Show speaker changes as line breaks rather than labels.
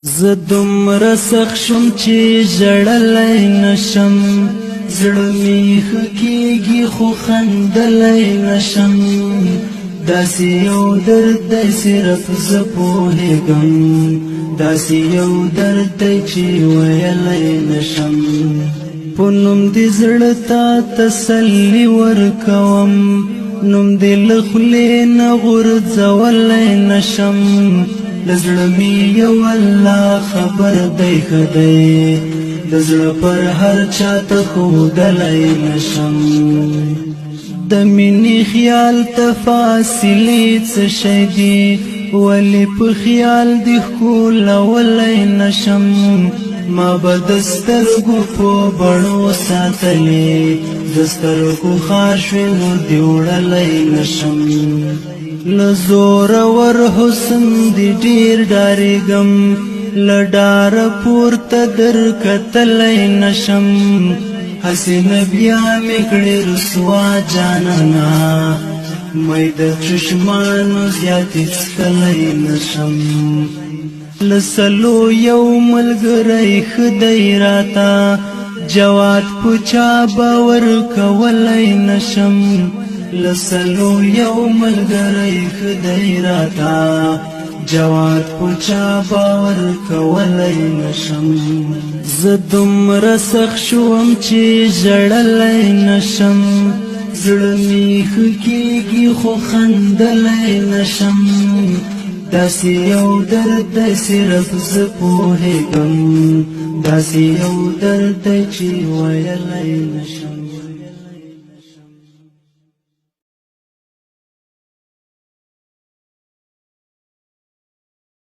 زه دومره سخت شوم چې ژړلی نشم، زړه مې ښه کېږي خو خندلی نشم. داسې یو درد دی صرف زه پوهېږم، داسې یو درد دی چې ویلی نشم. په نوم دې زړه ته تسلي ورکوم، نوم دې له خولې نه غورځولی نشم. د زړه مې یو الله خبر دی ښه دی، د زړه پر هر چاته ښودلی نشم. د مینې خیال ته فاصلې څه شی دي، ولې په خیال دې ښکلولی نشم. ما به د سترګو په بڼو ساتلې، د سترګو خار شوې نو دې وړلی نشم. له زورور حسن دې ډېر ډارېږم، له ډاره پورته در کتلی نشم. هسې نه بیا مې کړې رسوا جانانه، مې د چشمانو زیاتې څکلی نشم. له سلو یو ملګری ښه دی راته، جواد په چا باور کولی نشم. له سلو یو ملګری ښه دی راته، جواد په چا باور کولی نشم. زه دومره سخت شوم چې ژړلی نشم، زړه مې ښه کېږي خو خندلی نشم. داسې یو درد دی صرف زه پوهېږم، داسې یو درد دی چې ویلی نشم.